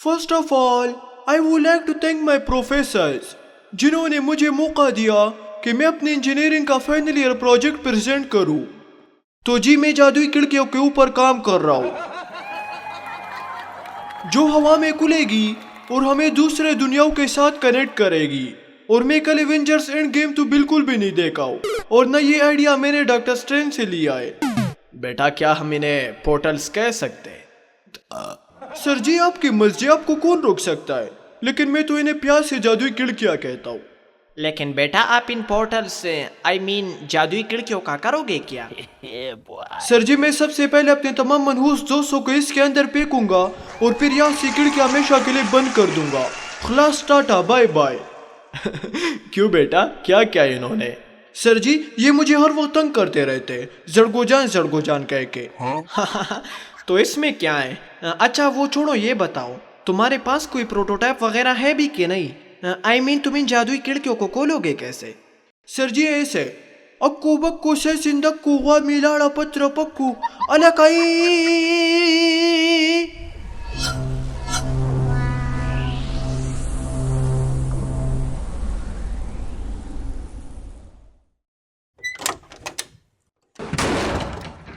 First of all, I would like to thank my professors जिन्होंने मुझे मौका दिया कि मैं अपनी इंजीनियरिंग का फाइनल ईयर प्रोजेक्ट प्रेजेंट करूं। तो जी मैं जादुई खिड़कियों के ऊपर काम कर रहा हूं जो हवा में खुलेगी और हमें दूसरे दुनियाओं के साथ कनेक्ट करेगी। और मैं कल एवेंजर्स एंड गेम तो बिल्कुल भी नहीं देखा हूं और न ये आइडिया मैंने डॉक्टर स्ट्रेंज से लिया है। बेटा क्या हम इन्हें पोर्टल्स कह सकते हैं? सर जी आपकी मर्जी, आपको कौन रोक सकता है, लेकिन मैं तो इन्हें प्यार से जादुई खिड़कियां कहता हूँ। लेकिन बेटा आप इन पोर्टल्स से जादुई खिड़कियों का करोगे क्या? सर जी मैं सबसे पहले अपने तमाम मनहूस दोस्तों को इसके अंदर फेंकूंगा और फिर यहाँ से खिड़कियां हमेशा के लिए बंद कर दूंगा। खलास, टाटा, बाय बाय। क्यों बेटा, क्या क्या इन्होंने? सर जी ये मुझे हर वक्त तंग करते रहते, जड़गो जान कह के। तो इसमें क्या है? अच्छा वो छोड़ो, ये बताओ तुम्हारे पास कोई प्रोटोटाइप वगैरह है भी कि नहीं? तुम इन जादुई खिड़कियों को खोलोगे कैसे? सर जी ऐसे अक्कू बक्कू से सिंदक्कू वा मिलाड़ा पत्र पक्कू अलकाई।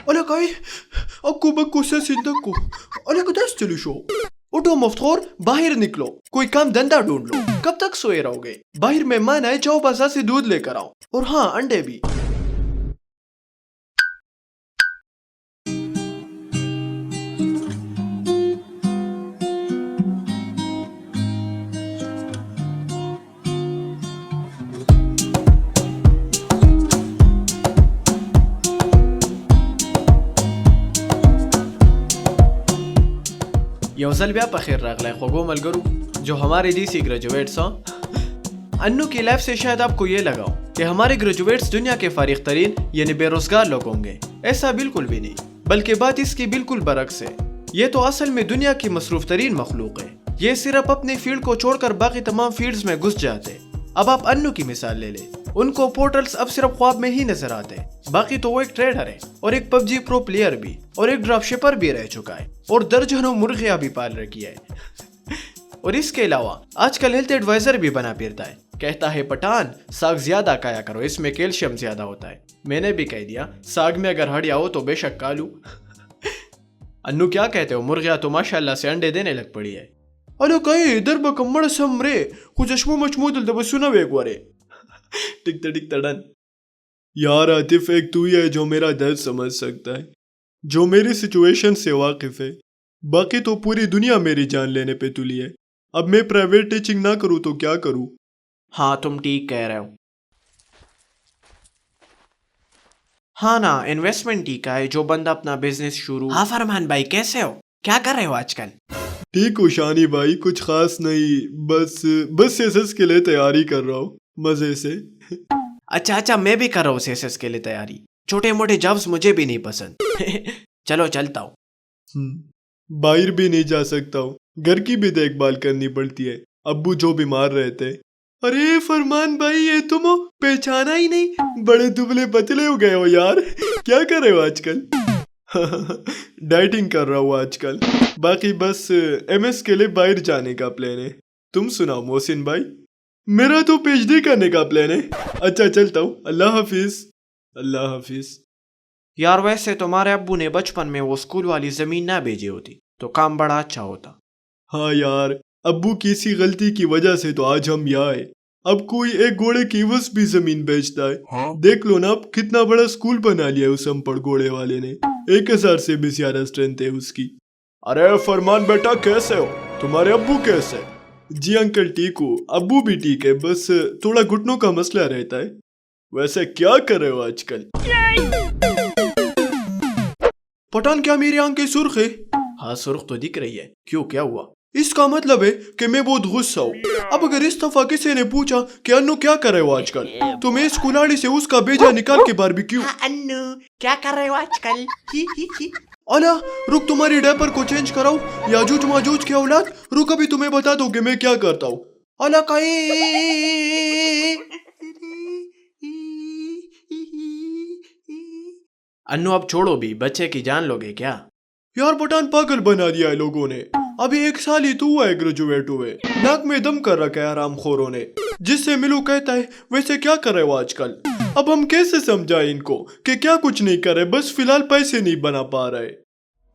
अलकाई अक्कू बक्कू से सिंदक्कू अलकदास चलुशो। उठो मफ्तोर, बाहर निकलो, कोई काम धंधा ढूंढ लो। कब तक सोए रहोगे? बाहर मेहमान आए, जाओ बाजार से दूध लेकर आओ, और हाँ अंडे भी। یوزل بیا په خیر راغلی خوږو ملګرو جو ہمارے دیسی گریجویٹس ہیں۔ انو کی لائف سے شاید آپ کو یہ لگا ہو کہ ہمارے گریجویٹس دنیا کے فارغ ترین یعنی بے روزگار لوگ ہوں گے۔ ایسا بالکل بھی نہیں، بلکہ بات اس کی بالکل برعکس ہے۔ یہ تو اصل میں دنیا کی مصروف ترین مخلوق ہے۔ یہ صرف اپنی فیلڈ کو چھوڑ کر باقی تمام فیلڈز میں گھس جاتے۔ اب آپ انو کی مثال لے لیں، ان کو پورٹلز اب صرف خواب میں ہی نظر آتے، باقی تو وہ ایک ٹریڈر ہے اور ایک پب جی پرو پلیئر بھی اور ایک ڈراپ شپر بھی رہ چکا ہے اور درجنوں مرغیاں بھی پال رکھی ہے۔ اور اس کے علاوہ آج کل ہیلتھ ایڈوائزر بھی بنا پھرتا ہے، کہتا ہے پٹھان ساگ زیادہ کھایا کرو، اس میں کیلشیم زیادہ ہوتا ہے۔ میں نے بھی کہہ دیا ساگ میں اگر ہڈیاں ہو تو بے شک کھا لوں۔ انو کیا کہتے ہو؟ مرغیاں تو ماشاءاللہ سے انڈے دینے لگ پڑی ہے۔ الکائی در بکمڑ سمرے کچھ اشمو مچمو دل دب سنا ویک وارے۔ ٹکتا ڈن۔ یار عاطف ایک تو ہی ہے جو میرا درد سمجھ سکتا ہے، جو میری سچویشن سے واقف ہے، باقی تو پوری دنیا میری جان لینے پہ تلی ہے۔ اب میں پرائیویٹ ٹیچنگ نہ کروں تو کیا کروں؟ ہاں تم ٹھیک کہہ رہے ہو۔ ہاں نا، انویسٹمنٹ ٹھیک ہے جو بندہ اپنا بزنس شروع۔ ہاں فرمان بھائی کیسے ہو؟ کیا کر رہے ہو آج کل؟ ٹھیک ہوں شانی بھائی، کچھ خاص نہیں، بس ایس کے لیے تیاری کر رہا ہوں مزے سے۔ اچھا میں بھی کر رہا ہوں سیسس کے لیے تیاری۔ چھوٹے موٹے جابس مجھے بھی نہیں پسند۔ چلو چلتا ہوں۔ باہر بھی نہیں جا سکتا ہوں، گھر کی بھی دیکھ بھال کرنی پڑتی ہے، ابو جو بیمار رہتے۔ ارے فرمان بھائی یہ تم ہو، پہچانا ہی نہیں، بڑے دبلے پتلے ہو گئے ہو یار، کیا کر رہے ہو آج کل؟ ڈائٹنگ کر رہا ہوں آج کل، باقی بس ایم ایس کے لیے باہر جانے کا پلان ہے۔ تم سناؤ محسن بھائی؟ میرا تو پی ایچ ڈی کرنے کا پلان ہے۔ اچھا چلتا ہوں، اللہ حافظ۔ اللہ حافظ۔ یار ویسے تمہارے ابو نے بچپن میں وہ اسکول والی زمین نہ بھیجی ہوتی تو کام بڑا اچھا ہوتا۔ ہاں یار، ابو کی اسی غلطی کی وجہ سے تو آج ہم یہاں ہیں۔ اب کوئی ایک گھوڑے کی عوض بھی زمین بیچتا ہے۔ دیکھ لو نا اب کتنا بڑا اسکول بنا لیا اس ہم پڑھ گھوڑے والے نے، 1000 سے بھی زیادہ اسٹرینتھ ہے اس کی۔ ارے فرمان بیٹا کیسے ہو؟ تمہارے ابو کیسے؟ جی انکل ٹھیک ہو، ابو بھی ٹھیک ہے، بس تھوڑا گھٹنوں کا مسئلہ رہتا ہے۔ ویسے کیا کر رہے ہو آج کل؟ پٹھان کیا میری آنکھیں سرخ ہے؟ ہاں سرخ تو دکھ رہی ہے، کیوں کیا ہوا؟ اس کا مطلب ہے کہ میں بہت غصہ ہوں۔ اب اگر اس دفعہ کسی نے پوچھا کہ انو کیا کر رہے ہو آج کل، تو میں اس کلاڑی سے اس کا بیجا نکال کے باربیکیو۔ انو کیا کر رہے ہو آج کل؟ الا رک، تمہاری ڈیپر کو چینج کراؤ، یاجوج ماجوج کی اولاد، رک ابھی تمہیں بتا دو کہ میں کیا کرتا ہوں۔ الا کائی انو اب چھوڑو بھی، بچے کی جان لوگے کیا؟ یار پٹھان پاگل بنا دیا ہے لوگوں نے۔ अभी 1 साल ही तो हुआ है ग्रेजुएट हुए, नाक में दम कर रखा है हरामखोरों ने। जिससे मिलू कहता है वैसे क्या कर रहे हो आजकल। अब हम कैसे समझाएं इनको कि क्या कुछ नहीं कर रहे, बस फिलहाल पैसे नहीं बना पा रहे।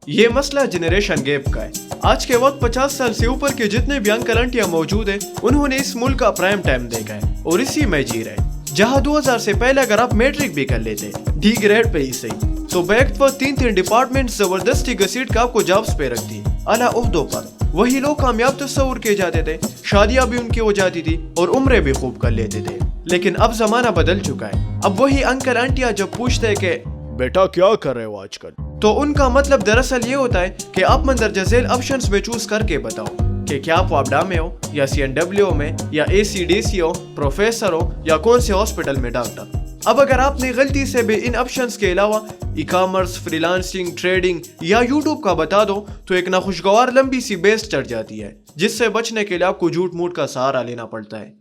ये मसला जनरेशन गैप का है। आज के वक्त 50 साल से ऊपर के जितने भी अंकल आंटियां मौजूद हैं, उन्होंने इस मुल्क का प्राइम टाइम देखा है और इसी में जी रहे। जहां 2000 से पहले अगर आप मैट्रिक भी कर लेते डी ग्रेड पे ही सही, तो बैक पर 3 डिपार्टमेंट जबरदस्ती घसीट कर आपको जॉब्स पे रखती आला ओहदों पर। वही लोग कामयाब तस्वुर किए जाते थे, शादियां भी उनकी हो जाती थी और उम्रें भी खूब कर लेते थे। लेकिन अब जमाना बदल चुका है। अब वही अंकल आंटियां जब पूछते हैं कि बेटा क्या कर रहे हो आजकल, तो उनका मतलब दरअसल ये होता है कि आप मंदरजा झेल ऑप्शंस में चूज करके बताओ कि क्या आप वापडा में हो या CNW में या ACDC हो, प्रोफेसर हो या कौन से हॉस्पिटल में डॉक्टर। अब अगर आपने गलती से भी इन ऑप्शंस के अलावा ई-कॉमर्स, फ्रीलांसिंग, ट्रेडिंग या यूट्यूब का बता दो तो एक नाखुशगवार लंबी सी बेस चढ़ जाती है, जिससे बचने के लिए आपको झूठ मूठ का सहारा लेना पड़ता है।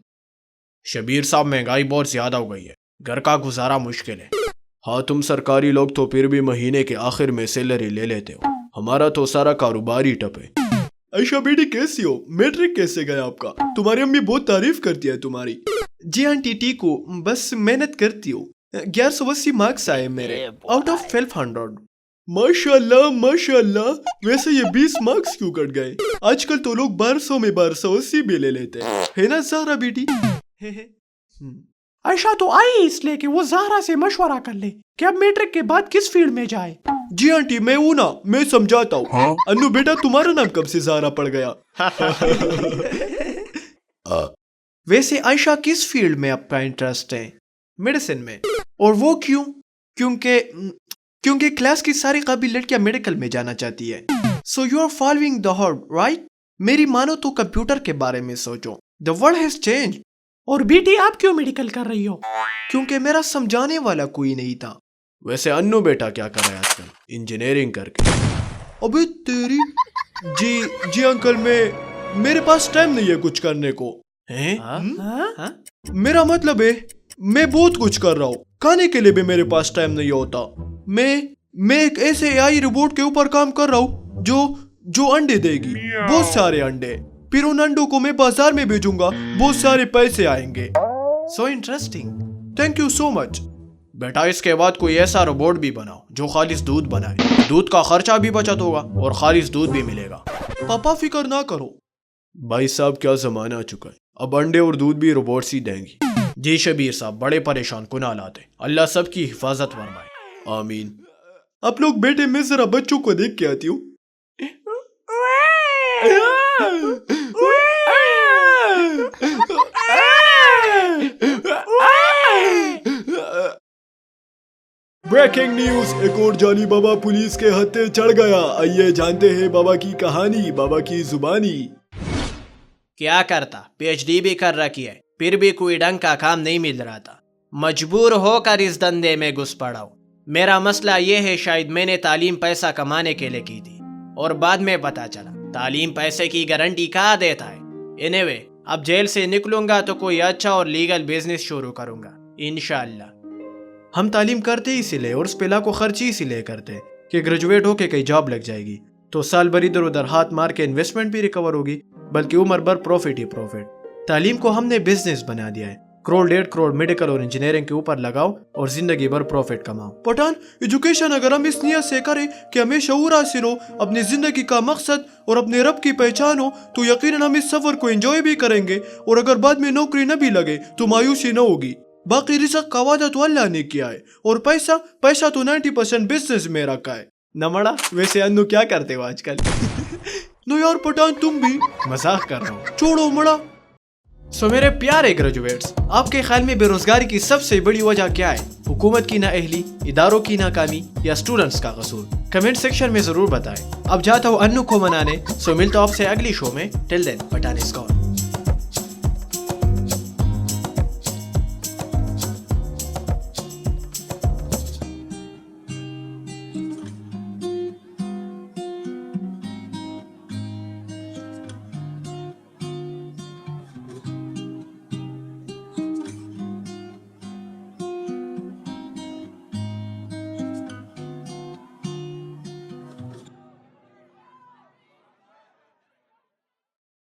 शबीर साहब महंगाई बहुत ज्यादा हो गई है, घर का गुजारा मुश्किल है। हाँ तुम सरकारी लोग तो फिर भी महीने के आखिर में सैलरी ले लेते हो, हमारा तो सारा कारोबार ही ठप है। आयशा बेटी कैसी हो, मैट्रिक कैसे गया आपका? तुम्हारी अम्मी बहुत तारीफ करती है तुम्हारी। जी आंटी टीकू, बस मेहनत करती हूँ। 1180 मार्क्स आए मेरे आउट ऑफ 1200। माशाल्लाह माशाल्लाह। वैसे ये 20 मार्क्स क्यों कट गए? आजकल तो लोग 1200 में 1280 भी ले लेते हैं, है ना ज़हरा बेटी? आयशा तो आई इसलिए कि वो ज़हरा से मशवरा कर ले कि अब मैट्रिक के बाद किस फील्ड में जाए। जी आंटी मैं हूँ ना, मैं समझाता हूँ। हाँ? अन्नू बेटा तुम्हारा नाम कब से ज़हरा पड़ गया? वैसे आयशा किस फील्ड में आपका इंटरेस्ट है? मेडिसिन में। और वो क्यों? क्योंकि क्लास की सारी काबिल लड़कियां मेडिकल में जाना चाहती है। So you are following the herd, right? मेरी मानो तो कंप्यूटर के बारे में सोचो। The world has changed. और बेटी आप क्यों मेडिकल कर रही हो? क्योंकि मेरा समझाने वाला कोई नहीं था। वैसे अन्नू बेटा क्या कर रहा है आजकल? इंजीनियरिंग करके। अबे तेरी। जी अंकल, मेरे पास टाइम नहीं है कुछ करने को। हैं? मेरा मतलब है मैं बहुत कुछ कर रहा हूँ, खाने के लिए भी मेरे पास टाइम नहीं होता। मैं एक ऐसे AI रोबोट के ऊपर काम कर रहा हूँ जो अंडे देगी, बहुत सारे अंडे। फिर उन अंडों को मैं बाजार में भेजूंगा, बहुत सारे पैसे आएंगे। So interesting. Thank you so much. बेटा इसके बाद कोई ऐसा रोबोट भी बनाओ जो खालिस दूध बनाए, दूध का खर्चा भी बचत होगा और खालिस दूध भी मिलेगा। पापा फिक्र ना करो। भाई साहब क्या जमाना आ चुका है, अब अंडे और दूध भी रोबोट्स ही देंगी। जी शबीर साहब, बड़े परेशान कुन हालात है, अल्लाह सबकी हिफाजत फरमाए, आमीन। आप लोग बेटे, मैं जरा बच्चों को देख के आती हूँ। ब्रेकिंग न्यूज, एक और जाली बाबा पुलिस के हत्थे चढ़ गया। आइए जानते हैं बाबा की कहानी, बाबा की जुबानी। क्या करता, PhD भी कर रखी है, फिर भी कोई ढंग का काम नहीं मिल रहा था। मजबूर होकर इस धंधे में घुस पड़ा हूँ। मेरा मसला ये है, शायद मैंने तालीम पैसा कमाने के लिए की थी और बाद में पता चला तालीम पैसे की गारंटी कहाँ देता है। एनीवे, अब जेल से निकलूंगा तो कोई अच्छा और लीगल बिजनेस शुरू करूंगा इंशाअल्लाह। हम तालीम करते ही इसीलिए और उस पे लाखों खर्च ही इसीलिए करते कि ग्रेजुएट होके कहीं जॉब लग जाएगी तो साल भर इधर उधर हाथ मार के इन्वेस्टमेंट भी रिकवर होगी, बल्कि उम्र भर प्रॉफिट ही प्रॉफिट। तालीम को हमने बिजनेस बना दिया है। करोड़ 1.5 करोड़ मेडिकल और इंजीनियरिंग के ऊपर लगाओ और जिंदगी भर प्रॉफिट कमाओ। पठान, एजुकेशन अगर हम इस नियत से करें कि हमें शऊर हासिल हो, अपनी जिंदगी का मकसद और अपने रब की पहचान हो, तो यकीनन हम इस सफर को एंजॉय भी करेंगे और अगर बाद में नौकरी न भी लगे तो मायूसी न होगी। बाकी रिज़्क़ का वादा तो अल्लाह ने किया है और पैसा तो 90% बिजनेस में रखा है। नमड़ा, वैसे अन्नू क्या करते हो आजकल? नो यार पठान, तुम भी। मजाक कर रहा हूँ, छोड़ो मड़ा। सो मेरे प्यारे ग्रेजुएट्स, आपके ख्याल में बेरोजगारी की सबसे बड़ी वजह क्या है? हुकूमत की नाअहली, इदारों की नाकामी या स्टूडेंट्स का कसूर? कमेंट सेक्शन में जरूर बताएं। अब जाता हूँ अन्नू को मनाने। सो मिलता हूँ आपसे अगली शो में। Till then, Pathan is gone.